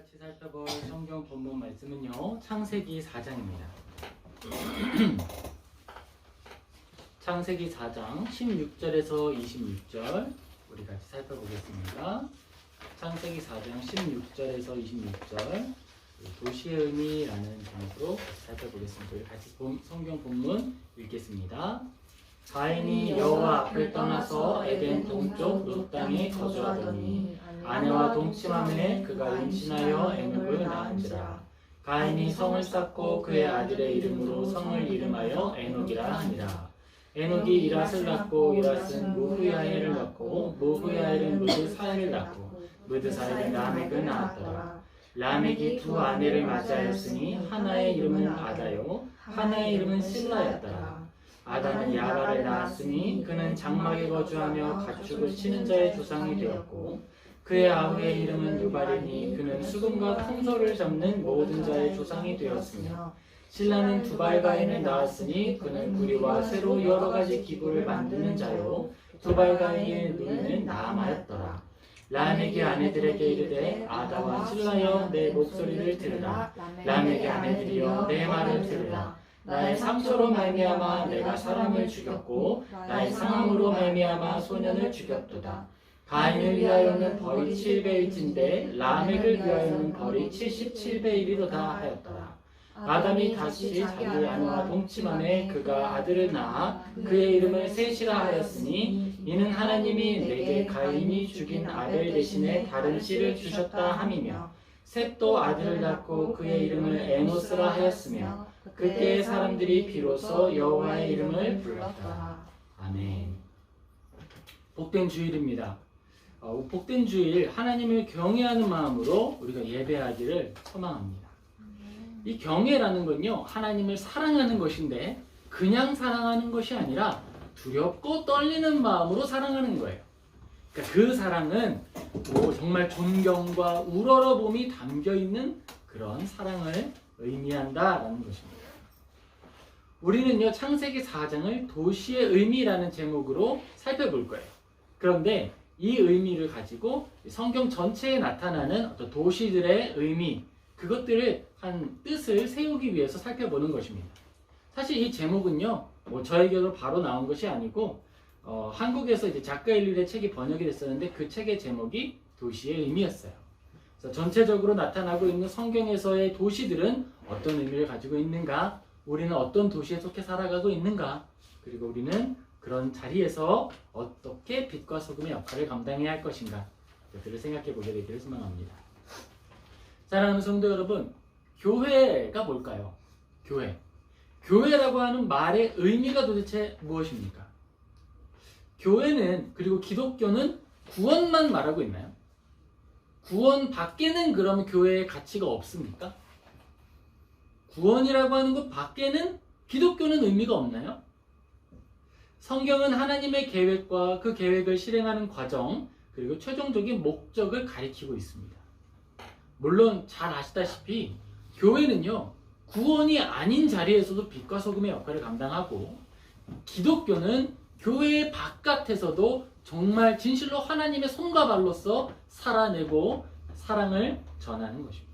같이 살펴볼 성경 본문 말씀은요, 창세기 4장입니다. 창세기 4장 16절에서 26절 우리 같이 살펴보겠습니다. 창세기 4장 16절에서 26절 도시의 의미라는 제목으로 같이 살펴보겠습니다. 우리 같이 성경 본문 읽겠습니다. 가인이 여호와 앞을 떠나서 에덴 동쪽 롯 땅에 거주하더니 아내와 동침함에 그가 임신하여 에녹을 낳은지라. 가인이 성을 쌓고 그의 아들의 이름으로 성을 이름하여 에녹이라 하니라. 에녹이 이랏을 낳고 이랏은 무후야엘을 낳고 무후야엘은 무드사엘을 낳고 무드사엘은 라멕을 낳았더라. 라멕이 두 아내를 맞이하였으니 하나의 이름은 아다요 하나의 이름은 실라였더라. 아다는 야발을 낳았으니 그는 장막에 거주하며 가축을 치는 자의 조상이 되었고 그의 아우의 이름은 유발이니 그는 수금과 통소를 잡는 모든 자의 조상이 되었으며 실라는 두발가인을 낳았으니 그는 구리와 쇠로 여러 가지 기구를 만드는 자요 두발가인의 누이는 나아마였더라. 라멕의 아내들에게 이르되 아다와 실라여 내 목소리를 들으라. 라멕의 아내들이여 내 말을 들으라. 나의 상처로 말미암아 내가 사람을 죽였고 나의 상함으로 말미암아 소년을 죽였도다. 가인을 위하여는 벌이 7배일진데 라멕을 위하여는 벌이 77배이리로다 하였더라. 아담이 다시 자기 아내와 동침함에 그가 아들을 낳아 그의 이름을 셋이라 하였으니 이는 하나님이 내게 가인이 죽인 아벨 대신에 다른 씨를 주셨다 함이며 셋도 아들을 낳고 그의 이름을 에노스라 하였으며 그때의 사람들이 비로소 여호와의 이름을 불렀다. 아멘. 복된 주일입니다. 복된 주일 하나님을 경외하는 마음으로 우리가 예배하기를 소망합니다. 이 경외라는 건요, 하나님을 사랑하는 것인데 그냥 사랑하는 것이 아니라 두렵고 떨리는 마음으로 사랑하는 거예요. 그러니까 그 사랑은 정말 존경과 우러러봄이 담겨있는 그런 사랑을 의미한다라는 것입니다. 우리는요, 창세기 4장을 도시의 의미라는 제목으로 살펴볼 거예요. 그런데 이 의미를 가지고 성경 전체에 나타나는 어떤 도시들의 의미, 그것들을 한 뜻을 세우기 위해서 살펴보는 것입니다. 사실 이 제목은요, 저에게도 바로 나온 것이 아니고 한국에서 이제 작가 일일의 책이 번역이 됐었는데 그 책의 제목이 도시의 의미였어요. 그래서 전체적으로 나타나고 있는 성경에서의 도시들은 어떤 의미를 가지고 있는가, 우리는 어떤 도시에 속해 살아가고 있는가, 그리고 우리는 그런 자리에서 어떻게 빛과 소금의 역할을 감당해야 할 것인가, 그것들을 생각해 보게 되기를 소망합니다. 사랑하는 성도 여러분, 교회가 뭘까요? 교회라고 하는 말의 의미가 도대체 무엇입니까? 교회는, 그리고 기독교는 구원만 말하고 있나요? 구원 밖에는 그럼 교회의 가치가 없습니까? 구원이라고 하는 것 밖에는 기독교는 의미가 없나요? 성경은 하나님의 계획과 그 계획을 실행하는 과정, 그리고 최종적인 목적을 가리키고 있습니다. 물론 잘 아시다시피 교회는요, 구원이 아닌 자리에서도 빛과 소금의 역할을 감당하고, 기독교는 교회의 바깥에서도 정말 진실로 하나님의 손과 발로서 살아내고 사랑을 전하는 것입니다.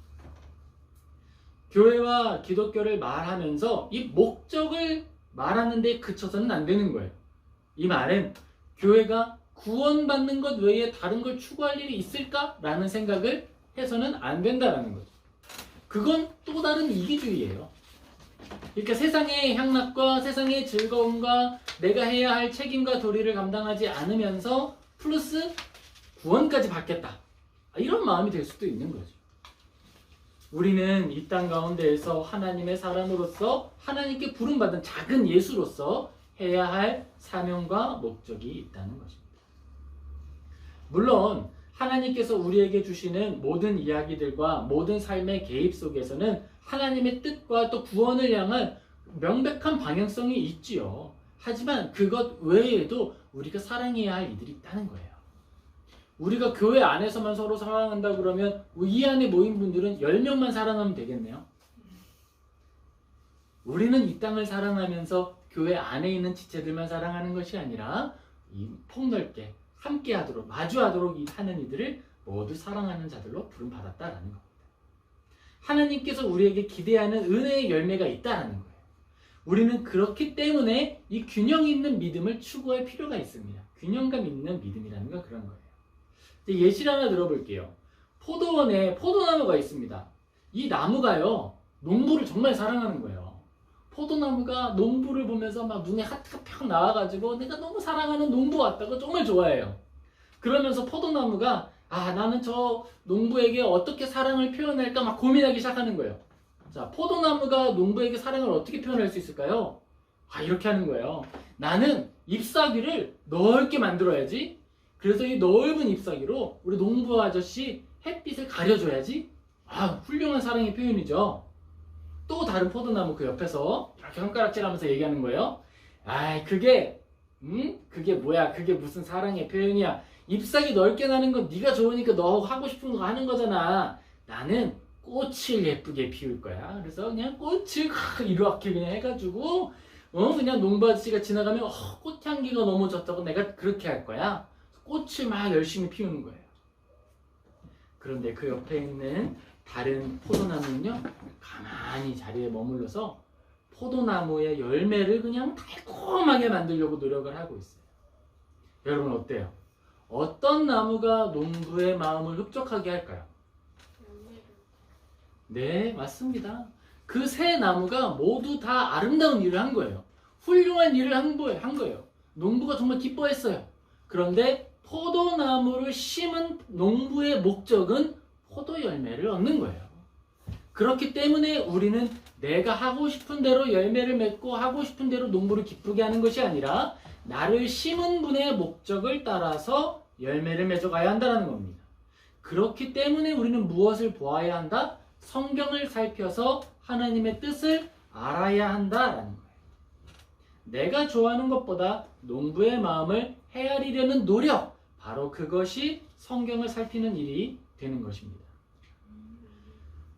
교회와 기독교를 말하면서 이 목적을 말하는 데 그쳐서는 안 되는 거예요. 이 말은 교회가 구원받는 것 외에 다른 걸 추구할 일이 있을까라는 생각을 해서는 안 된다는 거죠. 그건 또 다른 이기주의예요. 그러니까 세상의 향락과 세상의 즐거움과 내가 해야 할 책임과 도리를 감당하지 않으면서 플러스 구원까지 받겠다, 이런 마음이 될 수도 있는 거죠. 우리는 이 땅 가운데에서 하나님의 사람으로서 하나님께 부름받은 작은 예수로서 해야 할 사명과 목적이 있다는 것입니다. 물론 하나님께서 우리에게 주시는 모든 이야기들과 모든 삶의 개입 속에서는 하나님의 뜻과 또 구원을 향한 명백한 방향성이 있지요. 하지만 그것 외에도 우리가 사랑해야 할 이들이 있다는 거예요. 우리가 교회 안에서만 서로 사랑한다 그러면 이 안에 모인 분들은 10명만 사랑하면 되겠네요. 우리는 이 땅을 사랑하면서 교회 안에 있는 지체들만 사랑하는 것이 아니라 이 폭넓게 함께하도록, 마주하도록 하는 이들을 모두 사랑하는 자들로 부름받았다라는 겁니다. 하나님께서 우리에게 기대하는 은혜의 열매가 있다는 거예요. 우리는 그렇기 때문에 이 균형 있는 믿음을 추구할 필요가 있습니다. 균형감 있는 믿음이라는 건 그런 거예요. 예시를 하나 들어볼게요. 포도원에 포도나무가 있습니다. 이 나무가요, 농부를 정말 사랑하는 거예요. 포도나무가 농부를 보면서 막 눈에 하트가 팍 나와가지고 내가 너무 사랑하는 농부 왔다고 정말 좋아해요. 그러면서 포도나무가 나는 저 농부에게 어떻게 사랑을 표현할까 막 고민하기 시작하는 거예요. 자, 포도나무가 농부에게 사랑을 어떻게 표현할 수 있을까요? 이렇게 하는 거예요. 나는 잎사귀를 넓게 만들어야지. 그래서 이 넓은 잎사귀로 우리 농부 아저씨 햇빛을 가려줘야지. 훌륭한 사랑의 표현이죠. 또 다른 포도나무 그 옆에서 이렇게 손가락질하면서 얘기하는 거예요. 그게 뭐야? 그게 무슨 사랑의 표현이야? ip싹이 넓게 나는 건 네가 좋으니까 너 하고 싶은 거 하는 거잖아. 나는 꽃을 예쁘게 피울 거야. 그래서 그냥 꽃을 이렇게 그냥 해가지고 그냥 농부 아저씨가 지나가면 꽃향기가 너무 좋다고 내가 그렇게 할 거야. 꽃을 막 열심히 피우는 거예요. 그런데 그 옆에 있는 다른 포도나무는요, 가만히 자리에 머물러서 포도나무의 열매를 그냥 달콤하게 만들려고 노력을 하고 있어요. 여러분 어때요? 어떤 나무가 농부의 마음을 흡족하게 할까요? 네, 맞습니다. 그 세 나무가 모두 다 아름다운 일을 한 거예요. 훌륭한 일을 한 거예요. 농부가 정말 기뻐했어요. 그런데 포도나무를 심은 농부의 목적은 포도 열매를 얻는 거예요. 그렇기 때문에 우리는 내가 하고 싶은 대로 열매를 맺고 하고 싶은 대로 농부를 기쁘게 하는 것이 아니라 나를 심은 분의 목적을 따라서 열매를 맺어가야 한다는 겁니다. 그렇기 때문에 우리는 무엇을 보아야 한다? 성경을 살펴서 하나님의 뜻을 알아야 한다라는 거예요. 내가 좋아하는 것보다 농부의 마음을 헤아리려는 노력, 바로 그것이 성경을 살피는 일이 되는 것입니다.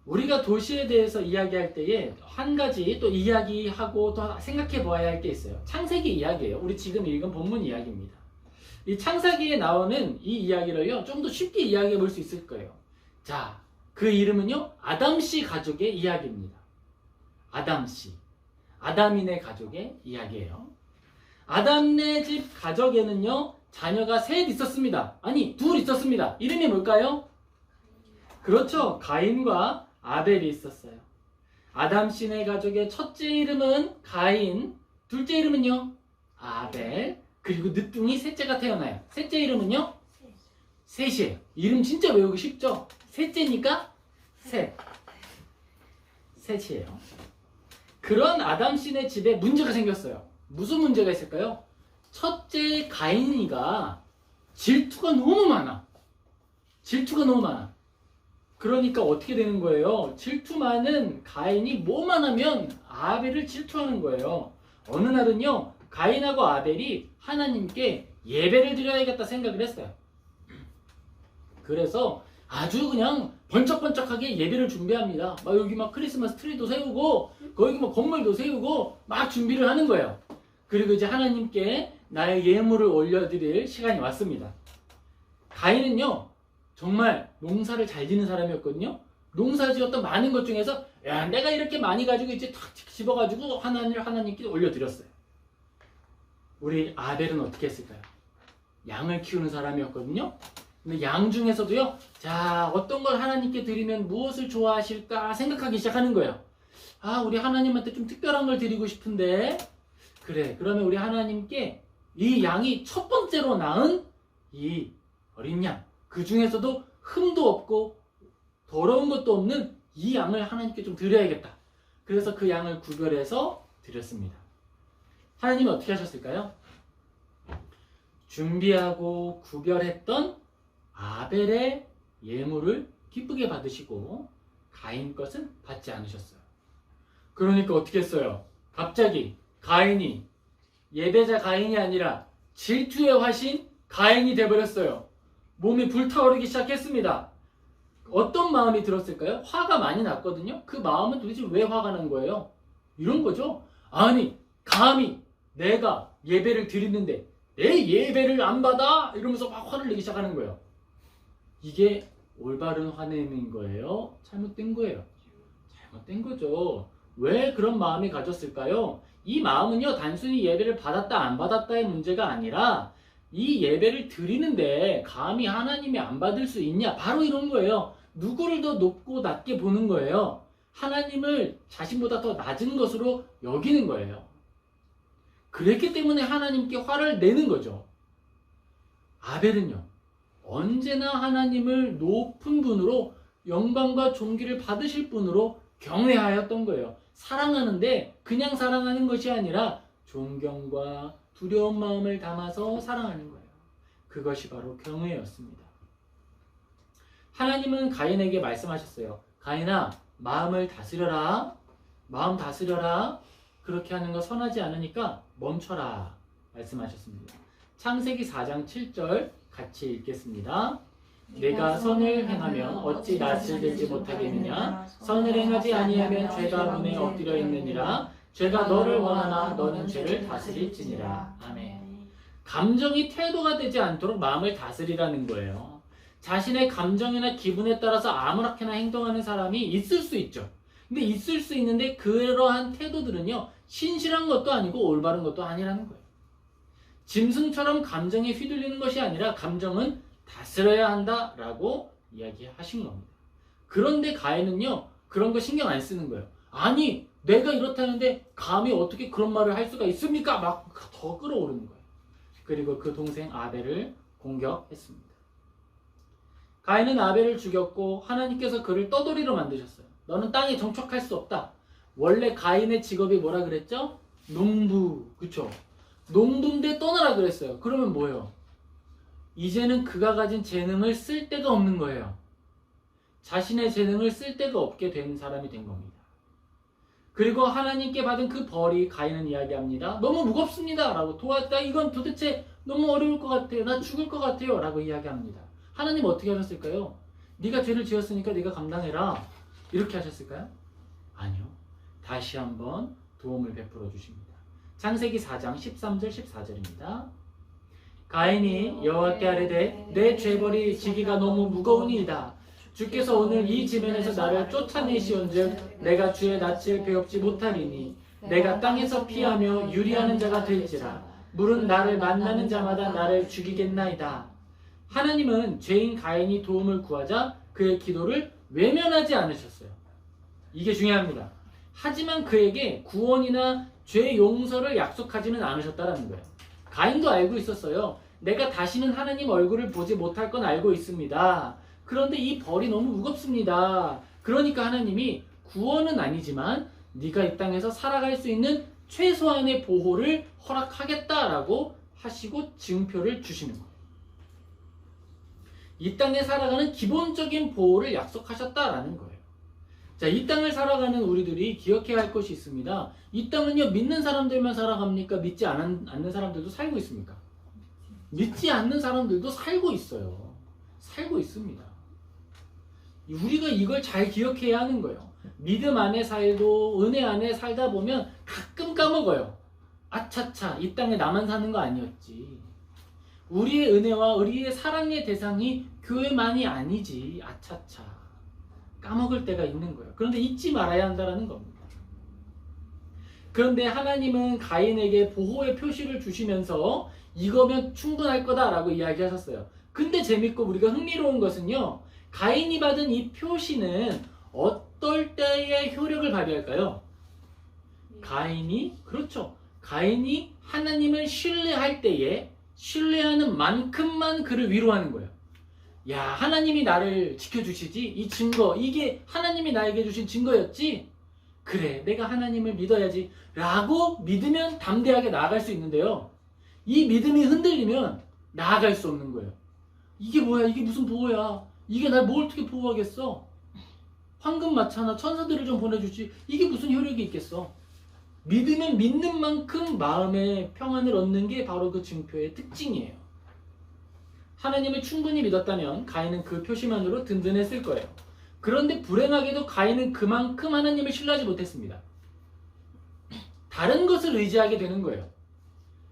우리가 도시에 대해서 이야기할 때에 한 가지 또 이야기하고 또 생각해 보아야 할 게 있어요. 창세기 이야기예요. 우리 지금 읽은 본문 이야기입니다. 이 창세기에 나오는 이 이야기를요, 좀 더 쉽게 이야기해 볼 수 있을 거예요. 자, 그 이름은요, 아담씨 가족의 이야기입니다. 아담씨. 아담이네 가족의 이야기예요. 아담네 집 가족에는요, 자녀가 셋 있었습니다. 아니, 둘 있었습니다. 이름이 뭘까요? 그렇죠. 가인과 아벨이 있었어요. 아담씨네 가족의 첫째 이름은 가인, 둘째 이름은요, 아벨, 그리고 늦둥이 셋째가 태어나요. 셋째 이름은요, 셋이에요. 이름 진짜 외우기 쉽죠? 셋째니까 셋. 셋이에요. 그런 아담씨네 집에 문제가 생겼어요. 무슨 문제가 있을까요? 첫째 가인이가 질투가 너무 많아. 질투가 너무 많아. 그러니까 어떻게 되는 거예요? 질투 많은 가인이 뭐만 하면 아벨을 질투하는 거예요. 어느 날은요, 가인하고 아벨이 하나님께 예배를 드려야겠다 생각을 했어요. 그래서 아주 그냥 번쩍번쩍하게 예배를 준비합니다. 막 여기 막 크리스마스 트리도 세우고 거기 막 건물도 세우고 막 준비를 하는 거예요. 그리고 이제 하나님께 나의 예물을 올려드릴 시간이 왔습니다. 가인은요, 정말 농사를 잘 지는 사람이었거든요. 농사 지었던 많은 것 중에서 내가 이렇게 많이 가지고 이제 탁 집어가지고 하나님께 올려드렸어요. 우리 아벨은 어떻게 했을까요? 양을 키우는 사람이었거든요. 근데 양 중에서도요, 자, 어떤 걸 하나님께 드리면 무엇을 좋아하실까 생각하기 시작하는 거예요. 우리 하나님한테 좀 특별한 걸 드리고 싶은데, 그래, 그러면 우리 하나님께 이 양이 첫 번째로 낳은 이 어린 양, 그 중에서도 흠도 없고 더러운 것도 없는 이 양을 하나님께 좀 드려야겠다. 그래서 그 양을 구별해서 드렸습니다. 하나님은 어떻게 하셨을까요? 준비하고 구별했던 아벨의 예물을 기쁘게 받으시고 가인 것은 받지 않으셨어요. 그러니까 어떻게 했어요? 갑자기 가인이 예배자 가인이 아니라 질투의 화신 가인이 되어버렸어요. 몸이 불타오르기 시작했습니다. 어떤 마음이 들었을까요? 화가 많이 났거든요. 그 마음은 도대체 왜 화가 난 거예요? 이런 거죠. 아니, 감히 내가 예배를 드리는데 내 예배를 안 받아? 이러면서 막 화를 내기 시작하는 거예요. 이게 올바른 화냄인 거예요? 잘못된 거예요? 잘못된 거죠. 왜 그런 마음이 가졌을까요? 이 마음은요, 단순히 예배를 받았다 안 받았다의 문제가 아니라 이 예배를 드리는데 감히 하나님이 안 받을 수 있냐? 바로 이런 거예요. 누구를 더 높고 낮게 보는 거예요. 하나님을 자신보다 더 낮은 것으로 여기는 거예요. 그랬기 때문에 하나님께 화를 내는 거죠. 아벨은요, 언제나 하나님을 높은 분으로 영광과 존귀를 받으실 분으로 경외하였던 거예요. 사랑하는데 그냥 사랑하는 것이 아니라 존경과 두려운 마음을 담아서 사랑하는 거예요. 그것이 바로 경외였습니다. 하나님은 가인에게 말씀하셨어요. 가인아, 마음을 다스려라. 마음 다스려라. 그렇게 하는 거 선하지 않으니까 멈춰라. 말씀하셨습니다. 창세기 4장 7절 같이 읽겠습니다. 내가 선을 행하면 어찌 낯을 들지 못하겠느냐? 선을 행하지 아니하면 죄가 문에 엎드려 있느니라. 죄가 너를 원하나 너는 죄를 다스릴지니라. 아멘. 감정이 태도가 되지 않도록 마음을 다스리라는 거예요. 자신의 감정이나 기분에 따라서 아무렇게나 행동하는 사람이 있을 수 있죠. 근데 있을 수 있는데 그러한 태도들은요, 신실한 것도 아니고 올바른 것도 아니라는 거예요. 짐승처럼 감정에 휘둘리는 것이 아니라 감정은 다스려야 한다라고 이야기하신 겁니다. 그런데 가인은요, 그런 거 신경 안 쓰는 거예요. 아니, 내가 이렇다는데 감히 어떻게 그런 말을 할 수가 있습니까? 막 더 끌어오르는 거예요. 그리고 그 동생 아벨을 공격했습니다. 가인은 아벨을 죽였고 하나님께서 그를 떠돌이로 만드셨어요. 너는 땅에 정착할 수 없다. 원래 가인의 직업이 뭐라 그랬죠? 농부. 그쵸? 농부인데 떠나라 그랬어요. 그러면 뭐예요? 이제는 그가 가진 재능을 쓸 데가 없는 거예요. 자신의 재능을 쓸 데가 없게 된 사람이 된 겁니다. 그리고 하나님께 받은 그 벌이 가인은 이야기합니다. 너무 무겁습니다. 라고 나 이건 도대체 너무 어려울 것 같아요. 나 죽을 것 같아요. 라고 이야기합니다. 하나님 어떻게 하셨을까요? 네가 죄를 지었으니까 네가 감당해라. 이렇게 하셨을까요? 아니요. 다시 한번 도움을 베풀어 주십니다. 창세기 4장 13절 14절입니다. 가인이 여호와께 아뢰되 내 죄벌이 지기가 너무 무거우니이다. 주께서 오늘 이 지면에서 나를 쫓아내시온즉 내가 주의 낯을 배웁지 못하리니 내가 땅에서 피하며 유리하는 자가 될지라. 물은 나를 만나는 자마다 나를 죽이겠나이다. 하나님은 죄인 가인이 도움을 구하자 그의 기도를 외면하지 않으셨어요. 이게 중요합니다. 하지만 그에게 구원이나 죄 용서를 약속하지는 않으셨다는 거예요. 가인도 알고 있었어요. 내가 다시는 하나님 얼굴을 보지 못할 건 알고 있습니다. 그런데 이 벌이 너무 무겁습니다. 그러니까 하나님이 구원은 아니지만 네가 이 땅에서 살아갈 수 있는 최소한의 보호를 허락하겠다라고 하시고 증표를 주시는 거예요. 이 땅에 살아가는 기본적인 보호를 약속하셨다라는 거예요. 자, 이 땅을 살아가는 우리들이 기억해야 할 것이 있습니다. 이 땅은요, 믿는 사람들만 살아갑니까? 믿지 않는 사람들도 살고 있습니까? 믿지 않는 사람들도 살고 있어요. 살고 있습니다. 우리가 이걸 잘 기억해야 하는 거예요. 믿음 안에 살고 은혜 안에 살다 보면 가끔 까먹어요. 아차차, 이 땅에 나만 사는 거 아니었지. 우리의 은혜와 우리의 사랑의 대상이 교회만이 아니지. 아차차. 까먹을 때가 있는 거예요. 그런데 잊지 말아야 한다는 겁니다. 그런데 하나님은 가인에게 보호의 표시를 주시면서 이거면 충분할 거다라고 이야기하셨어요. 근데 재밌고 우리가 흥미로운 것은요, 가인이 받은 이 표시는 어떨 때의 효력을 발휘할까요? 그렇죠. 가인이 하나님을 신뢰할 때에 신뢰하는 만큼만 그를 위로하는 거예요. 야, 하나님이 나를 지켜주시지? 이 증거, 이게 하나님이 나에게 주신 증거였지? 그래, 내가 하나님을 믿어야지 라고 믿으면 담대하게 나아갈 수 있는데요, 이 믿음이 흔들리면 나아갈 수 없는 거예요. 이게 뭐야? 이게 무슨 보호야? 이게 날 뭘 어떻게 보호하겠어? 황금 마차나 천사들을 좀 보내주지, 이게 무슨 효력이 있겠어? 믿으면 믿는 만큼 마음의 평안을 얻는 게 바로 그 증표의 특징이에요. 하나님을 충분히 믿었다면 가인은 그 표시만으로 든든했을 거예요. 그런데 불행하게도 가인은 그만큼 하나님을 신뢰하지 못했습니다. 다른 것을 의지하게 되는 거예요.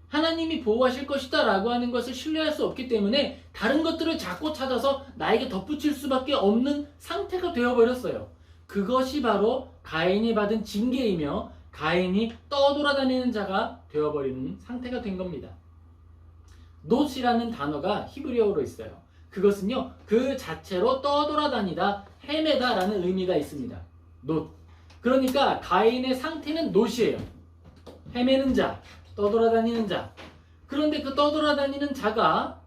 하나님이 보호하실 것이다 라고 하는 것을 신뢰할 수 없기 때문에 다른 것들을 자꾸 찾아서 나에게 덧붙일 수밖에 없는 상태가 되어버렸어요. 그것이 바로 가인이 받은 징계이며 가인이 떠돌아다니는 자가 되어버리는 상태가 된 겁니다. 놋이라는 단어가 히브리어로 있어요. 그것은요, 그 자체로 떠돌아다니다 헤매다 라는 의미가 있습니다. 놋. 그러니까 가인의 상태는 놋이에요. 헤매는 자, 떠돌아다니는 자. 그런데 그 떠돌아다니는 자가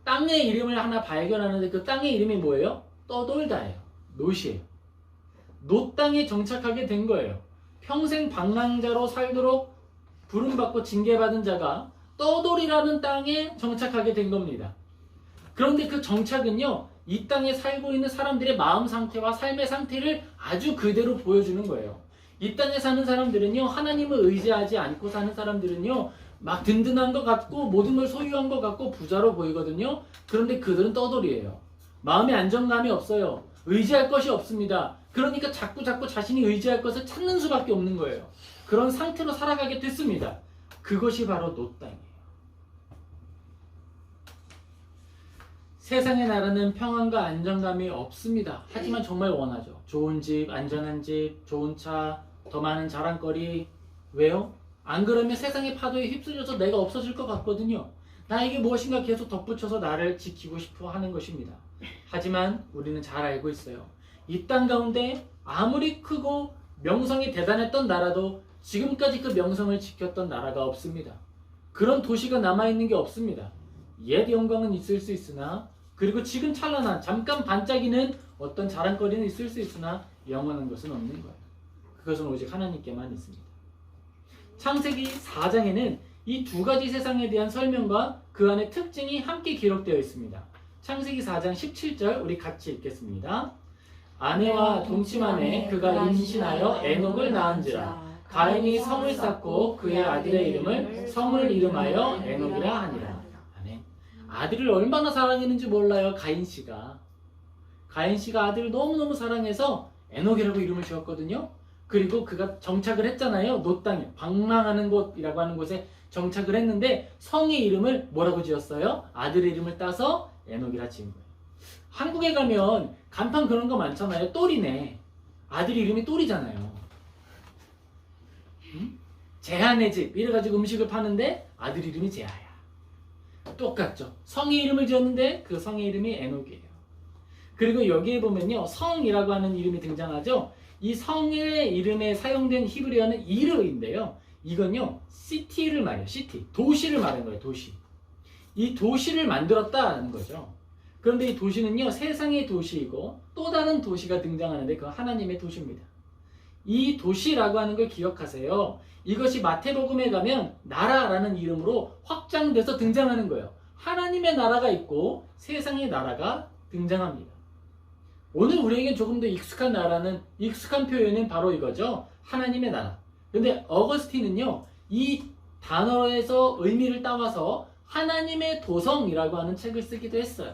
땅의 이름을 하나 발견하는데 그 땅의 이름이 뭐예요? 떠돌다예요. 놋이에요. 놋 땅에 정착하게 된 거예요. 평생 방랑자로 살도록 부름받고 징계받은 자가 떠돌이라는 땅에 정착하게 된 겁니다. 그런데 그 정착은요, 이 땅에 살고 있는 사람들의 마음 상태와 삶의 상태를 아주 그대로 보여주는 거예요. 이 땅에 사는 사람들은요, 하나님을 의지하지 않고 사는 사람들은요, 막 든든한 것 같고 모든 걸 소유한 것 같고 부자로 보이거든요. 그런데 그들은 떠돌이에요. 마음에 안정감이 없어요. 의지할 것이 없습니다. 그러니까 자꾸 자신이 의지할 것을 찾는 수밖에 없는 거예요. 그런 상태로 살아가게 됐습니다. 그것이 바로 놋 땅이에요. 세상의 나라는 평안과 안정감이 없습니다. 하지만 정말 원하죠. 좋은 집, 안전한 집, 좋은 차, 더 많은 자랑거리. 왜요? 안 그러면 세상의 파도에 휩쓸려서 내가 없어질 것 같거든요. 나에게 무엇인가 계속 덧붙여서 나를 지키고 싶어 하는 것입니다. 하지만 우리는 잘 알고 있어요. 이 땅 가운데 아무리 크고 명성이 대단했던 나라도 지금까지 그 명성을 지켰던 나라가 없습니다. 그런 도시가 남아있는 게 없습니다. 옛 영광은 있을 수 있으나, 그리고 지금 찬란한 잠깐 반짝이는 어떤 자랑거리는 있을 수 있으나 영원한 것은 없는 거예요. 그것은 오직 하나님께만 있습니다. 창세기 4장에는 이 두 가지 세상에 대한 설명과 그 안의 특징이 함께 기록되어 있습니다. 창세기 4장 17절 우리 같이 읽겠습니다. 아내와 동침하에 그가 임신하여 에녹을 낳은지라. 가인이 성을 쌓고 그의 아들의 이름을 성을 이름하여 에녹이라 하니라. 아멘. 아들을 얼마나 사랑했는지 몰라요. 가인씨가 아들을 너무너무 사랑해서 에녹이라고 이름을 지었거든요. 그리고 그가 정착을 했잖아요. 놋 땅에, 방랑하는 곳이라고 하는 곳에 정착을 했는데 성의 이름을 뭐라고 지었어요? 아들의 이름을 따서 에녹이라 지은 거예요. 한국에 가면 간판 그런 거 많잖아요. 똘이네. 아들 이름이 똘이잖아요. 응? 재한의 집 이래가지고 음식을 파는데 아들 이름이 재하야. 똑같죠. 성의 이름을 지었는데 그 성의 이름이 에녹이에요. 그리고 여기에 보면요, 성이라고 하는 이름이 등장하죠. 이 성의 이름에 사용된 히브리어는 이르인데요. 이건요, 시티를 말해요. 시티, 도시를 말하는 거예요. 도시. 이 도시를 만들었다는 거죠. 그런데 이 도시는요, 세상의 도시이고 또 다른 도시가 등장하는데 그건 하나님의 도시입니다. 이 도시라고 하는 걸 기억하세요. 이것이 마태복음에 가면 나라라는 이름으로 확장돼서 등장하는 거예요. 하나님의 나라가 있고 세상의 나라가 등장합니다. 오늘 우리에게 조금 더 익숙한 표현은 바로 이거죠. 하나님의 나라. 근데 어거스틴은요, 이 단어에서 의미를 따와서 하나님의 도성이라고 하는 책을 쓰기도 했어요.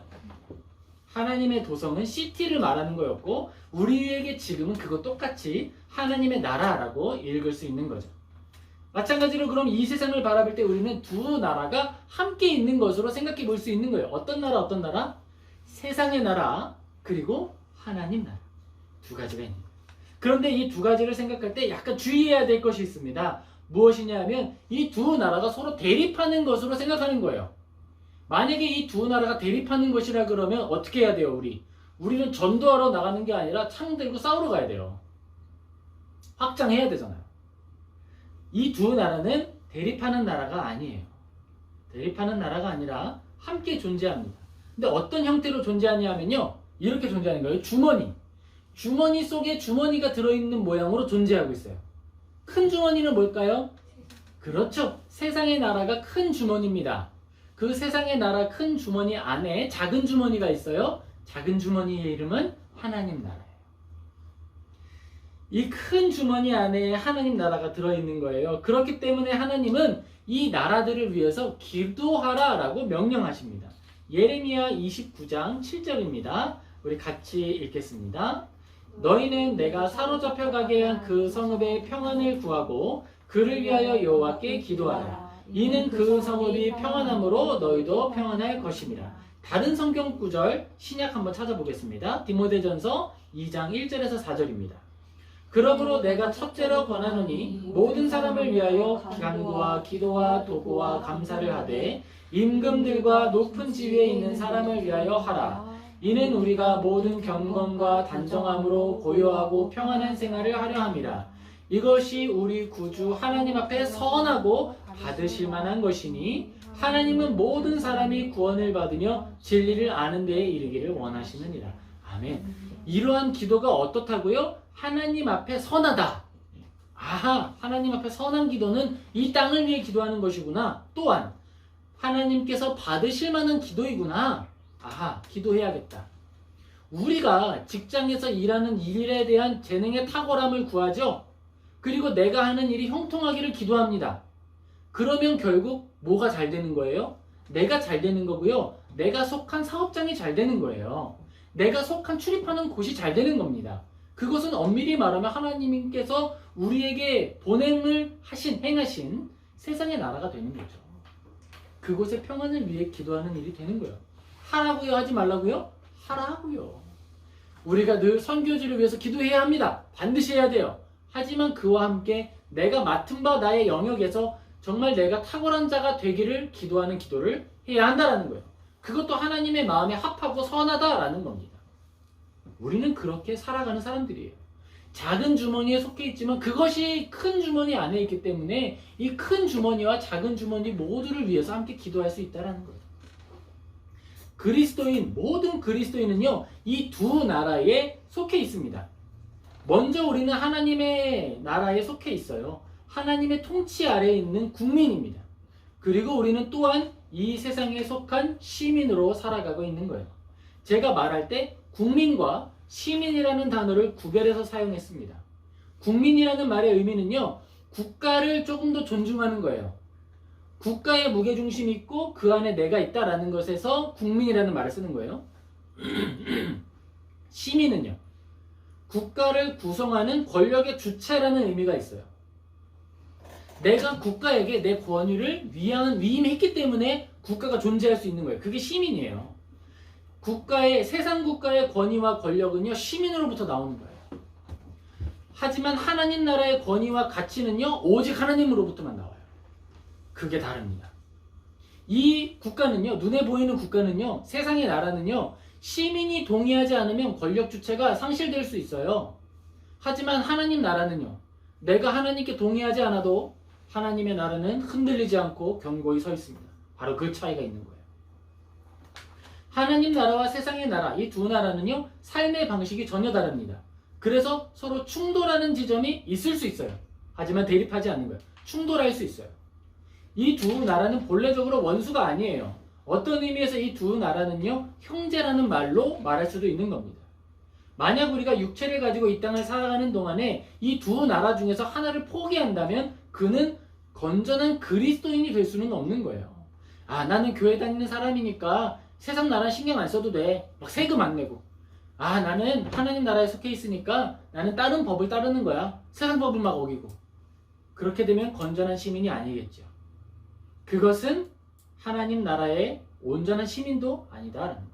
하나님의 도성은 시티를 말하는 거였고, 우리에게 지금은 그거 똑같이 하나님의 나라라고 읽을 수 있는 거죠. 마찬가지로 그럼 이 세상을 바라볼 때 우리는 두 나라가 함께 있는 것으로 생각해 볼 수 있는 거예요. 어떤 나라? 세상의 나라, 그리고 하나님 나라. 두 가지가 있는 거예요. 그런데 이 두 가지를 생각할 때 약간 주의해야 될 것이 있습니다. 무엇이냐 하면 이 두 나라가 서로 대립하는 것으로 생각하는 거예요. 만약에 이 두 나라가 대립하는 것이라 그러면 어떻게 해야 돼요? 우리는 전도하러 나가는 게 아니라 창 들고 싸우러 가야 돼요. 확장해야 되잖아요. 이 두 나라는 대립하는 나라가 아니에요. 대립하는 나라가 아니라 함께 존재합니다. 근데 어떤 형태로 존재하냐면요, 이렇게 존재하는 거예요. 주머니 속에 주머니가 들어있는 모양으로 존재하고 있어요. 큰 주머니는 뭘까요? 그렇죠. 세상의 나라가 큰 주머니입니다. 그 세상의 나라 큰 주머니 안에 작은 주머니가 있어요. 작은 주머니의 이름은 하나님 나라예요. 이 큰 주머니 안에 하나님 나라가 들어있는 거예요. 그렇기 때문에 하나님은 이 나라들을 위해서 기도하라라고 명령하십니다. 예레미야 29장 7절입니다. 우리 같이 읽겠습니다. 너희는 내가 사로잡혀 가게 한 그 성읍의 평안을 구하고 그를 위하여 여호와께 기도하라. 이는 그 성읍이 평안함으로 너희도 평안할 것임이라. 다른 성경 구절 신약 한번 찾아보겠습니다. 디모데전서 2장 1절에서 4절입니다. 그러므로 내가 첫째로 권하노니 모든 사람을 위하여 간구와 기도와 도구와 감사를 하되 임금들과 높은 지위에 있는 사람을 위하여 하라. 이는 우리가 모든 경건과 단정함으로 고요하고 평안한 생활을 하려 함이라. 이것이 우리 구주 하나님 앞에 선하고 받으실 만한 것이니 하나님은 모든 사람이 구원을 받으며 진리를 아는 데에 이르기를 원하시느니라. 아멘. 이러한 기도가 어떻다고요? 하나님 앞에 선하다. 아하, 하나님 앞에 선한 기도는 이 땅을 위해 기도하는 것이구나. 또한 하나님께서 받으실 만한 기도이구나. 아하, 기도해야겠다. 우리가 직장에서 일하는 일에 대한 재능의 탁월함을 구하죠. 그리고 내가 하는 일이 형통하기를 기도합니다. 그러면 결국 뭐가 잘 되는 거예요? 내가 잘 되는 거고요. 내가 속한 사업장이 잘 되는 거예요. 내가 속한 출입하는 곳이 잘 되는 겁니다. 그것은 엄밀히 말하면 하나님께서 우리에게 보냄을 행하신 세상의 나라가 되는 거죠. 그곳의 평안을 위해 기도하는 일이 되는 거예요. 하라고요? 하지 말라고요? 하라고요. 우리가 늘 선교지를 위해서 기도해야 합니다. 반드시 해야 돼요. 하지만 그와 함께 내가 맡은 바 나의 영역에서 정말 내가 탁월한 자가 되기를 기도하는 기도를 해야 한다는 거예요. 그것도 하나님의 마음에 합하고 선하다라는 겁니다. 우리는 그렇게 살아가는 사람들이에요. 작은 주머니에 속해 있지만 그것이 큰 주머니 안에 있기 때문에 이 큰 주머니와 작은 주머니 모두를 위해서 함께 기도할 수 있다는 거예요. 모든 그리스도인은요, 이 두 나라에 속해 있습니다. 먼저 우리는 하나님의 나라에 속해 있어요. 하나님의 통치 아래에 있는 국민입니다. 그리고 우리는 또한 이 세상에 속한 시민으로 살아가고 있는 거예요. 제가 말할 때 국민과 시민이라는 단어를 구별해서 사용했습니다. 국민이라는 말의 의미는요, 국가를 조금 더 존중하는 거예요. 국가에 무게중심이 있고 그 안에 내가 있다라는 것에서 국민이라는 말을 쓰는 거예요. 시민은요, 국가를 구성하는 권력의 주체라는 의미가 있어요. 내가 국가에게 내 권위를 위임했기 때문에 국가가 존재할 수 있는 거예요. 그게 시민이에요. 세상 국가의 권위와 권력은요, 시민으로부터 나오는 거예요. 하지만 하나님 나라의 권위와 가치는요, 오직 하나님으로부터만 나와요. 그게 다릅니다. 이 국가는요, 눈에 보이는 국가는요, 세상의 나라는요, 시민이 동의하지 않으면 권력 주체가 상실될 수 있어요. 하지만 하나님 나라는요, 내가 하나님께 동의하지 않아도 하나님의 나라는 흔들리지 않고 견고히 서 있습니다. 바로 그 차이가 있는 거예요. 하나님 나라와 세상의 나라, 이 두 나라는요, 삶의 방식이 전혀 다릅니다. 그래서 서로 충돌하는 지점이 있을 수 있어요. 하지만 대립하지 않는 거예요. 충돌할 수 있어요. 이 두 나라는 본래적으로 원수가 아니에요. 어떤 의미에서 이 두 나라는요, 형제라는 말로 말할 수도 있는 겁니다. 만약 우리가 육체를 가지고 이 땅을 살아가는 동안에 이 두 나라 중에서 하나를 포기한다면 그는 건전한 그리스도인이 될 수는 없는 거예요. 아, 나는 교회 다니는 사람이니까 세상 나라 신경 안 써도 돼. 막 세금 안 내고. 아, 나는 하나님 나라에 속해 있으니까 나는 다른 법을 따르는 거야. 세상 법을 막 어기고. 그렇게 되면 건전한 시민이 아니겠죠. 그것은 하나님 나라의 온전한 시민도 아니다라는 거예요.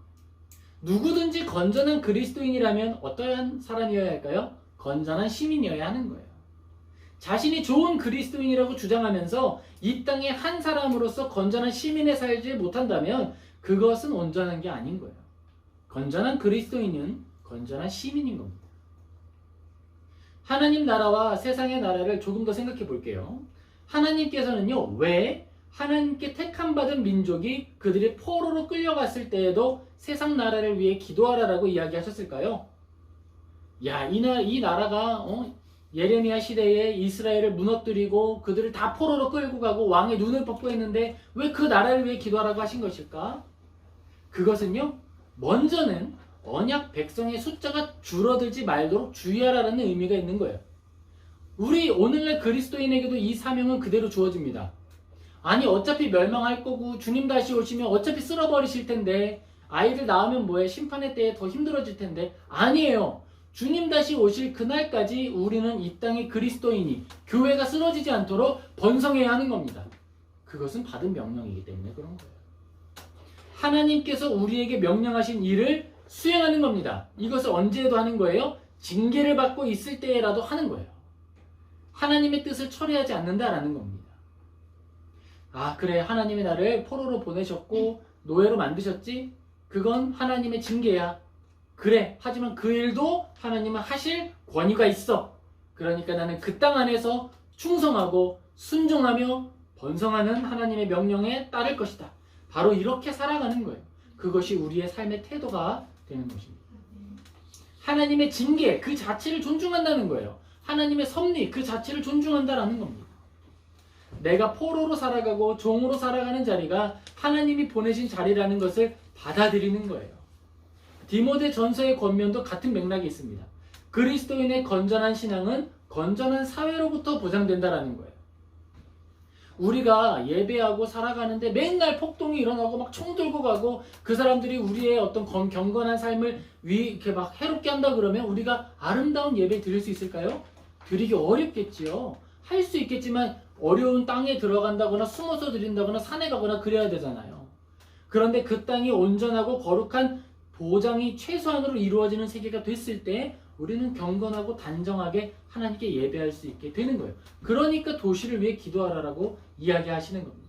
누구든지 건전한 그리스도인이라면 어떠한 사람이어야 할까요? 건전한 시민이어야 하는 거예요. 자신이 좋은 그리스도인이라고 주장하면서 이 땅의 한 사람으로서 건전한 시민에 살지 못한다면 그것은 온전한 게 아닌 거예요. 건전한 그리스도인은 건전한 시민인 겁니다. 하나님 나라와 세상의 나라를 조금 더 생각해 볼게요. 하나님께서는요, 왜 하나님께 택함 받은 민족이 그들이 포로로 끌려갔을 때에도 세상 나라를 위해 기도하라라고 이야기하셨을까요? 야, 이 나라가 예레미야 시대에 이스라엘을 무너뜨리고 그들을 다 포로로 끌고 가고 왕의 눈을 뽑고 했는데 왜 그 나라를 위해 기도하라고 하신 것일까? 그것은요, 먼저는 언약 백성의 숫자가 줄어들지 말도록 주의하라는 의미가 있는 거예요. 우리 오늘날 그리스도인에게도 이 사명은 그대로 주어집니다. 아니, 어차피 멸망할 거고 주님 다시 오시면 어차피 쓸어버리실 텐데 아이들 낳으면 뭐해? 심판의 때에 더 힘들어질 텐데. 아니에요. 주님 다시 오실 그날까지 우리는 이 땅의 그리스도인이 교회가 쓰러지지 않도록 번성해야 하는 겁니다. 그것은 받은 명령이기 때문에 그런 거예요. 하나님께서 우리에게 명령하신 일을 수행하는 겁니다. 이것을 언제 해도 하는 거예요? 징계를 받고 있을 때라도 하는 거예요. 하나님의 뜻을 철회하지 않는다라는 겁니다. 아, 그래, 하나님이 나를 포로로 보내셨고 노예로 만드셨지? 그건 하나님의 징계야. 그래, 하지만 그 일도 하나님은 하실 권위가 있어. 그러니까 나는 그 땅 안에서 충성하고 순종하며 번성하는 하나님의 명령에 따를 것이다. 바로 이렇게 살아가는 거예요. 그것이 우리의 삶의 태도가 되는 것입니다. 하나님의 징계 그 자체를 존중한다는 거예요. 하나님의 섭리 그 자체를 존중한다라는 겁니다. 내가 포로로 살아가고 종으로 살아가는 자리가 하나님이 보내신 자리라는 것을 받아들이는 거예요. 디모데 전서의 권면도 같은 맥락이 있습니다. 그리스도인의 건전한 신앙은 건전한 사회로부터 보장된다라는 거예요. 우리가 예배하고 살아가는데 맨날 폭동이 일어나고 막 총 들고 가고 그 사람들이 우리의 어떤 경건한 삶을 이렇게 막 해롭게 한다 그러면 우리가 아름다운 예배 드릴 수 있을까요? 드리기 어렵겠지요. 할 수 있겠지만 어려운 땅에 들어간다거나 숨어서 드린다거나 산에 가거나 그래야 되잖아요. 그런데 그 땅이 온전하고 거룩한 보장이 최소한으로 이루어지는 세계가 됐을 때 우리는 경건하고 단정하게 하나님께 예배할 수 있게 되는 거예요. 그러니까 도시를 위해 기도하라라고 이야기하시는 겁니다.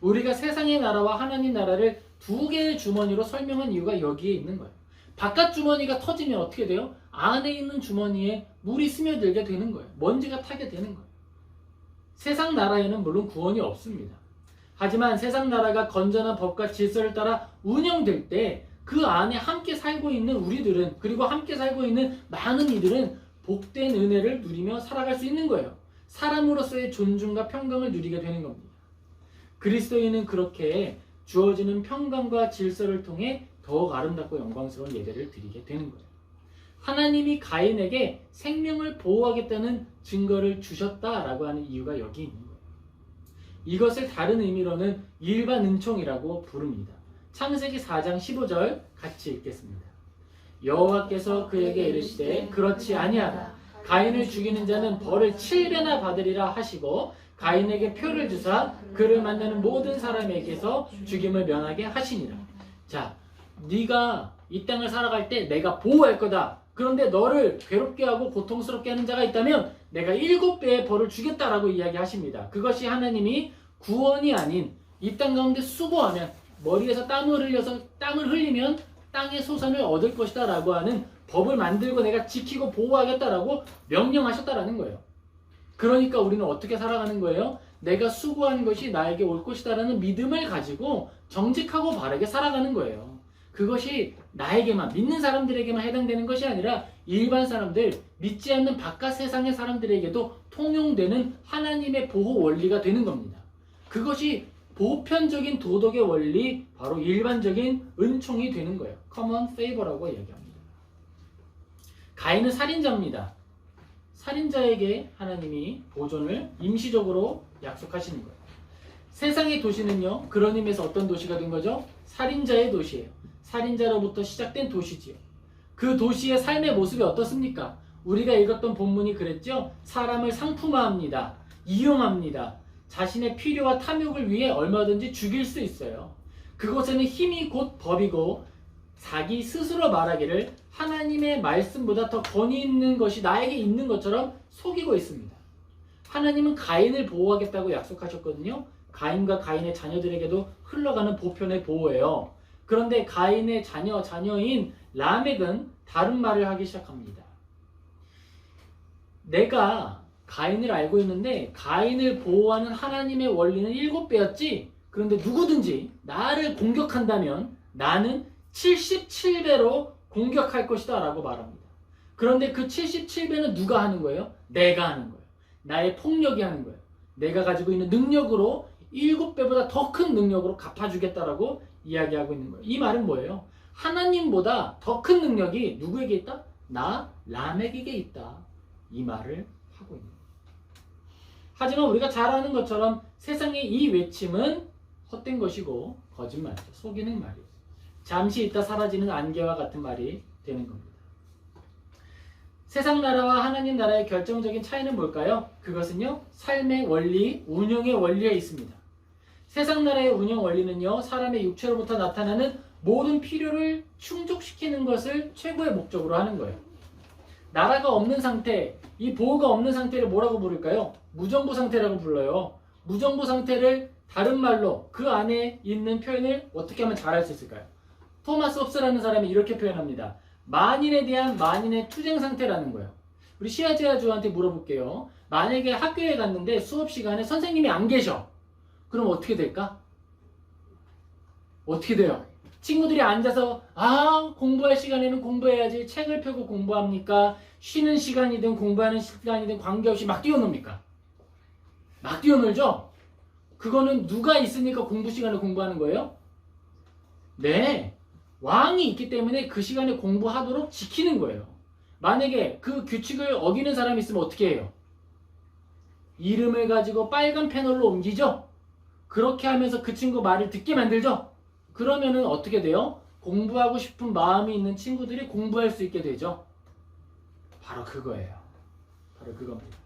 우리가 세상의 나라와 하나님 나라를 두 개의 주머니로 설명한 이유가 여기에 있는 거예요. 바깥 주머니가 터지면 어떻게 돼요? 안에 있는 주머니에 물이 스며들게 되는 거예요. 먼지가 타게 되는 거예요. 세상 나라에는 물론 구원이 없습니다. 하지만 세상 나라가 건전한 법과 질서를 따라 운영될 때 그 안에 함께 살고 있는 우리들은, 그리고 함께 살고 있는 많은 이들은 복된 은혜를 누리며 살아갈 수 있는 거예요. 사람으로서의 존중과 평강을 누리게 되는 겁니다. 그리스도인은 그렇게 주어지는 평강과 질서를 통해 더욱 아름답고 영광스러운 예배를 드리게 되는 거예요. 하나님이 가인에게 생명을 보호하겠다는 증거를 주셨다라고 하는 이유가 여기 있는 거예요. 이것을 다른 의미로는 일반 은총이라고 부릅니다. 창세기 4장 15절 같이 읽겠습니다. 여호와께서 그에게 이르시되 그렇지 아니하다. 가인을 죽이는 자는 벌을 7배나 받으리라 하시고 가인에게 표를 주사 그를 만나는 모든 사람에게서 죽임을 면하게 하시니라. 자, 네가 이 땅을 살아갈 때 내가 보호할 거다. 그런데 너를 괴롭게 하고 고통스럽게 하는 자가 있다면 내가 7배의 벌을 주겠다라고 이야기하십니다. 그것이 하나님이 구원이 아닌 이 땅 가운데 수고하면 머리에서 땀을 흘리면 땅의 소산을 얻을 것이다 라고 하는 법을 만들고 내가 지키고 보호하겠다라고 명령하셨다라는 거예요. 그러니까 우리는 어떻게 살아가는 거예요? 내가 수고한 것이 나에게 올 것이다라는 믿음을 가지고 정직하고 바르게 살아가는 거예요. 그것이 나에게만, 믿는 사람들에게만 해당되는 것이 아니라 일반 사람들, 믿지 않는 바깥 세상의 사람들에게도 통용되는 하나님의 보호 원리가 되는 겁니다. 그것이 보편적인 도덕의 원리, 바로 일반적인 은총이 되는 거예요. common favor라고 얘기합니다. 가인은 살인자입니다. 살인자에게 하나님이 보존을 임시적으로 약속하시는 거예요. 세상의 도시는요, 그런 의미에서 어떤 도시가 된 거죠? 살인자의 도시예요. 살인자로부터 시작된 도시지요. 그 도시의 삶의 모습이 어떻습니까? 우리가 읽었던 본문이 그랬죠? 사람을 상품화합니다. 이용합니다. 자신의 필요와 탐욕을 위해 얼마든지 죽일 수 있어요. 그곳에는 힘이 곧 법이고 자기 스스로 말하기를 하나님의 말씀보다 더 권위 있는 것이 나에게 있는 것처럼 속이고 있습니다. 하나님은 가인을 보호하겠다고 약속하셨거든요. 가인과 가인의 자녀들에게도 흘러가는 보편의 보호예요. 그런데 가인의 자녀인 라멕은 다른 말을 하기 시작합니다. 내가 가인을 알고 있는데 가인을 보호하는 하나님의 원리는 7배였지. 그런데 누구든지 나를 공격한다면 나는 77배로 공격할 것이다 라고 말합니다. 그런데 그 77배는 누가 하는 거예요? 내가 하는 거예요. 나의 폭력이 하는 거예요. 내가 가지고 있는 능력으로 7배보다 더 큰 능력으로 갚아주겠다라고 이야기하고 있는 거예요. 이 말은 뭐예요? 하나님보다 더 큰 능력이 누구에게 있다? 나 라멕에게 있다. 이 말을 하고 있는 거예요. 하지만 우리가 잘 아는 것처럼 세상의 이 외침은 헛된 것이고 거짓말이죠. 속이는 말이에요. 잠시 있다 사라지는 안개와 같은 말이 되는 겁니다. 세상 나라와 하나님 나라의 결정적인 차이는 뭘까요? 그것은요, 삶의 원리, 운영의 원리에 있습니다. 세상 나라의 운영 원리는요, 사람의 육체로부터 나타나는 모든 필요를 충족시키는 것을 최고의 목적으로 하는 거예요. 나라가 없는 상태, 이 보호가 없는 상태를 뭐라고 부를까요? 무정부 상태라고 불러요. 무정부 상태를 다른 말로 그 안에 있는 표현을 어떻게 하면 잘 할 수 있을까요? 토마스 홉스라는 사람이 이렇게 표현합니다. 만인에 대한 만인의 투쟁 상태라는 거예요. 우리 시아제아주한테 물어볼게요. 만약에 학교에 갔는데 수업 시간에 선생님이 안 계셔. 그럼 어떻게 될까? 어떻게 돼요? 친구들이 앉아서 공부할 시간에는 공부해야지 책을 펴고 공부합니까? 쉬는 시간이든 공부하는 시간이든 관계없이 막 뛰어놉니까? 막 뛰어놀죠? 그거는 누가 있으니까 공부 시간에 공부하는 거예요? 네, 왕이 있기 때문에 그 시간에 공부하도록 지키는 거예요. 만약에 그 규칙을 어기는 사람이 있으면 어떻게 해요? 이름을 가지고 빨간 패널로 옮기죠? 그렇게 하면서 그 친구 말을 듣게 만들죠? 그러면은 어떻게 돼요? 공부하고 싶은 마음이 있는 친구들이 공부할 수 있게 되죠. 바로 그거예요. 바로 그겁니다.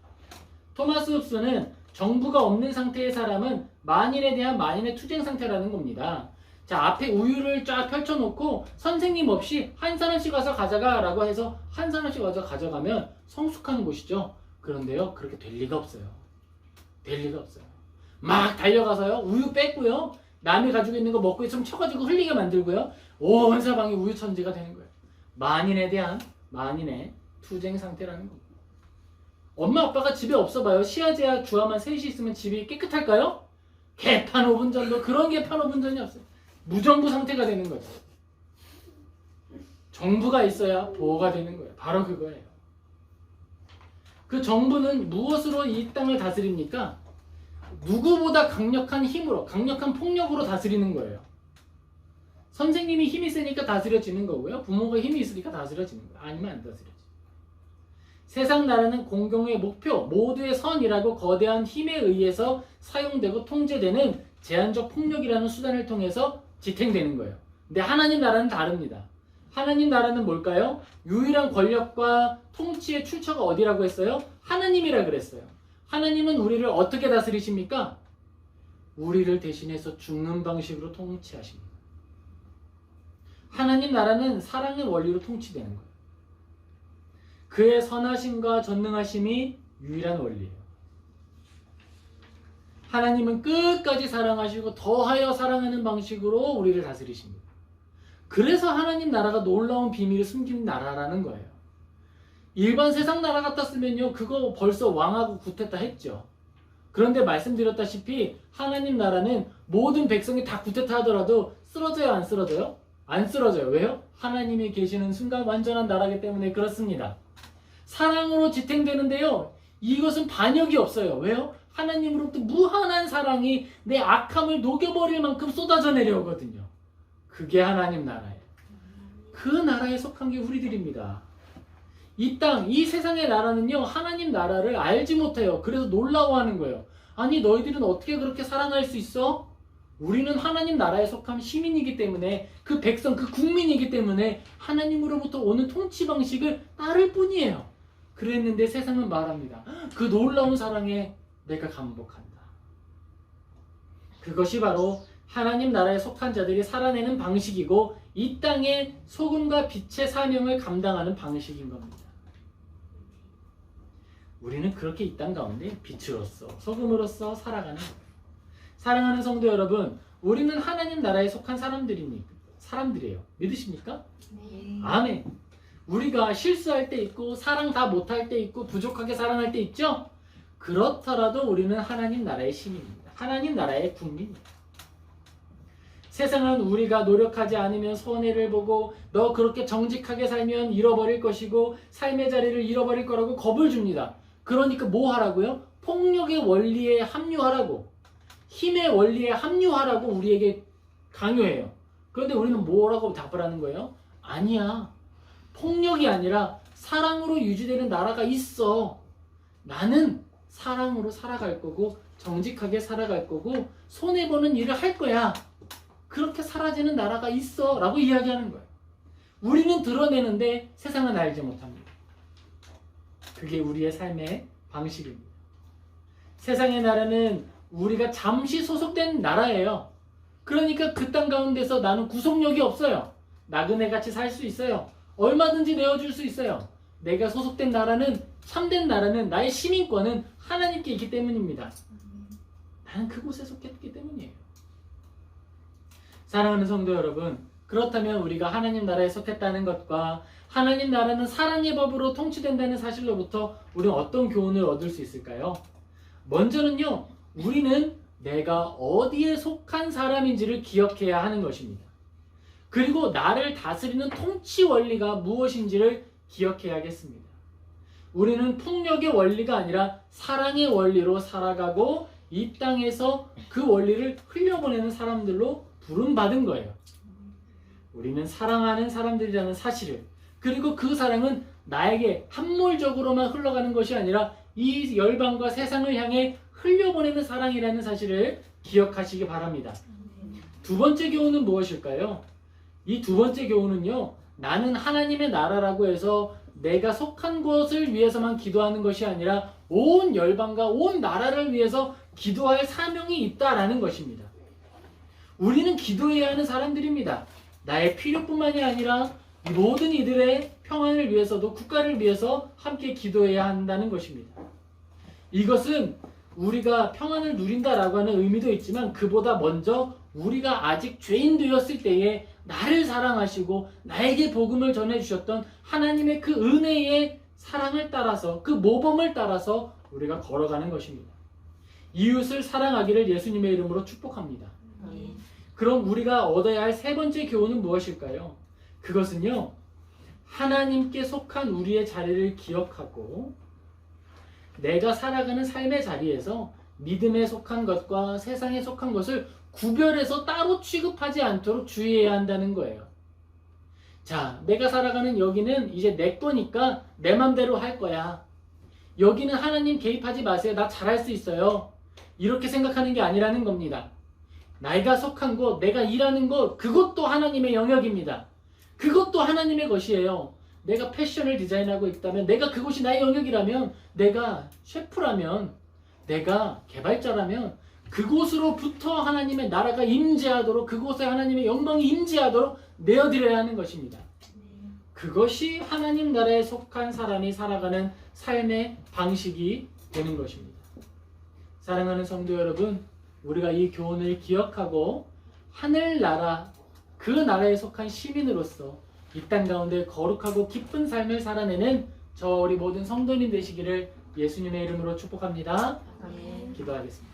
토마스 홉스는 정부가 없는 상태의 사람은 만인에 대한 만인의 투쟁 상태라는 겁니다. 자, 앞에 우유를 쫙 펼쳐놓고 선생님 없이 한 사람씩 와서 가져가 라고 해서 한 사람씩 와서 가져가면 성숙한 곳이죠. 그런데요, 그렇게 될 리가 없어요. 될 리가 없어요. 막 달려가서요, 우유 뺏고요, 남이 가지고 있는 거 먹고 있으면 쳐가지고 흘리게 만들고요, 온 사방이 우유 천지가 되는 거예요. 만인에 대한 만인의 투쟁 상태라는 겁니다. 엄마 아빠가 집에 없어봐요. 시아제아 주아만 셋이 있으면 집이 깨끗할까요? 개판 5분 전도 그런 개판 5분 전이 없어요. 무정부 상태가 되는 거죠. 정부가 있어야 보호가 되는 거예요. 바로 그거예요. 그 정부는 무엇으로 이 땅을 다스립니까? 누구보다 강력한 힘으로, 강력한 폭력으로 다스리는 거예요. 선생님이 힘이 세니까 다스려지는 거고요. 부모가 힘이 있으니까 다스려지는 거예요. 아니면 안 다스려지죠. 세상 나라는 공共의 목표, 모두의 선이라고 거대한 힘에 의해서 사용되고 통제되는 제한적 폭력이라는 수단을 통해서 지탱되는 거예요. 근데 하나님 나라는 다릅니다. 하나님 나라는 뭘까요? 유일한 권력과 통치의 출처가 어디라고 했어요? 하나님이라 그랬어요. 하나님은 우리를 어떻게 다스리십니까? 우리를 대신해서 죽는 방식으로 통치하십니다. 하나님 나라는 사랑의 원리로 통치되는 거예요. 그의 선하심과 전능하심이 유일한 원리예요. 하나님은 끝까지 사랑하시고 더하여 사랑하는 방식으로 우리를 다스리십니다. 그래서 하나님 나라가 놀라운 비밀을 숨기는 나라라는 거예요. 일반 세상 나라 같았으면요, 그거 벌써 왕하고 구태타 했죠. 그런데 말씀드렸다시피 하나님 나라는 모든 백성이 다 구태타 하더라도 쓰러져요, 안 쓰러져요? 안 쓰러져요. 왜요? 하나님이 계시는 순간 완전한 나라이기 때문에 그렇습니다. 사랑으로 지탱되는데요, 이것은 반역이 없어요. 왜요? 하나님으로부터 무한한 사랑이 내 악함을 녹여버릴 만큼 쏟아져 내려오거든요. 그게 하나님 나라예요. 그 나라에 속한 게 우리들입니다. 이 땅, 이 세상의 나라는요, 하나님 나라를 알지 못해요. 그래서 놀라워하는 거예요. 아니, 너희들은 어떻게 그렇게 사랑할 수 있어? 우리는 하나님 나라에 속한 시민이기 때문에, 그 백성, 그 국민이기 때문에 하나님으로부터 오는 통치 방식을 따를 뿐이에요. 그랬는데 세상은 말합니다. 그 놀라운 사랑에 내가 감복한다. 그것이 바로 하나님 나라에 속한 자들이 살아내는 방식이고, 이 땅의 소금과 빛의 사명을 감당하는 방식인 겁니다. 우리는 그렇게 이 땅 가운데 빛으로서, 소금으로서 살아가는 거예요. 사랑하는 성도 여러분, 우리는 하나님 나라에 속한 사람들이에요. 믿으십니까? 네. 아멘. 우리가 실수할 때 있고, 사랑 다 못할 때 있고, 부족하게 사랑할 때 있죠? 그렇더라도 우리는 하나님 나라의 시민입니다. 하나님 나라의 국민입니다. 세상은 우리가 노력하지 않으면 손해를 보고, 너 그렇게 정직하게 살면 잃어버릴 것이고, 삶의 자리를 잃어버릴 거라고 겁을 줍니다. 그러니까 뭐 하라고요? 폭력의 원리에 합류하라고, 힘의 원리에 합류하라고 우리에게 강요해요. 그런데 우리는 뭐라고 답을 하는 거예요? 아니야. 폭력이 아니라 사랑으로 유지되는 나라가 있어. 나는 사랑으로 살아갈 거고, 정직하게 살아갈 거고, 손해보는 일을 할 거야. 그렇게 사라지는 나라가 있어 라고 이야기하는 거예요. 우리는 드러내는데 세상은 알지 못합니다. 그게 우리의 삶의 방식입니다. 세상의 나라는 우리가 잠시 소속된 나라예요. 그러니까 그 땅 가운데서 나는 구속력이 없어요. 나그네같이 살 수 있어요. 얼마든지 내어줄 수 있어요. 내가 소속된 나라는, 참된 나라는, 나의 시민권은 하나님께 있기 때문입니다. 나는 그곳에 속했기 때문이에요. 사랑하는 성도 여러분, 그렇다면 우리가 하나님 나라에 속했다는 것과 하나님 나라는 사랑의 법으로 통치된다는 사실로부터 우리는 어떤 교훈을 얻을 수 있을까요? 먼저는요, 우리는 내가 어디에 속한 사람인지를 기억해야 하는 것입니다. 그리고 나를 다스리는 통치 원리가 무엇인지를 기억해야겠습니다. 우리는 폭력의 원리가 아니라 사랑의 원리로 살아가고 이 땅에서 그 원리를 흘려보내는 사람들로 부름받은 거예요. 우리는 사랑하는 사람들이라는 사실을, 그리고 그 사랑은 나에게 함몰적으로만 흘러가는 것이 아니라 이 열방과 세상을 향해 흘려보내는 사랑이라는 사실을 기억하시기 바랍니다. 두 번째 교훈은 무엇일까요? 이 두 번째 교훈은요, 나는 하나님의 나라라고 해서 내가 속한 곳을 위해서만 기도하는 것이 아니라 온 열방과 온 나라를 위해서 기도할 사명이 있다라는 것입니다. 우리는 기도해야 하는 사람들입니다. 나의 필요뿐만이 아니라 모든 이들의 평안을 위해서도 국가를 위해서 함께 기도해야 한다는 것입니다. 이것은 우리가 평안을 누린다라고 하는 의미도 있지만 그보다 먼저 우리가 아직 죄인 되었을 때에 나를 사랑하시고 나에게 복음을 전해주셨던 하나님의 그 은혜의 사랑을 따라서, 그 모범을 따라서 우리가 걸어가는 것입니다. 이웃을 사랑하기를 예수님의 이름으로 축복합니다. 그럼 우리가 얻어야 할 세 번째 교훈은 무엇일까요? 그것은요, 하나님께 속한 우리의 자리를 기억하고 내가 살아가는 삶의 자리에서 믿음에 속한 것과 세상에 속한 것을 구별해서 따로 취급하지 않도록 주의해야 한다는 거예요. 자, 내가 살아가는 여기는 이제 내 거니까 내 맘대로 할 거야. 여기는 하나님 개입하지 마세요. 나 잘할 수 있어요. 이렇게 생각하는 게 아니라는 겁니다. 내가 속한 곳, 내가 일하는 곳, 그것도 하나님의 영역입니다. 그것도 하나님의 것이에요. 내가 패션을 디자인하고 있다면, 내가 그곳이 나의 영역이라면, 내가 셰프라면, 내가 개발자라면 그곳으로부터 하나님의 나라가 임재하도록, 그곳에 하나님의 영광이 임재하도록 내어드려야 하는 것입니다. 그것이 하나님 나라에 속한 사람이 살아가는 삶의 방식이 되는 것입니다. 사랑하는 성도 여러분, 우리가 이 교훈을 기억하고 하늘나라, 그 나라에 속한 시민으로서 이 땅 가운데 거룩하고 기쁜 삶을 살아내는 저 우리 모든 성도님 되시기를 예수님의 이름으로 축복합니다. 아멘. 기도하겠습니다.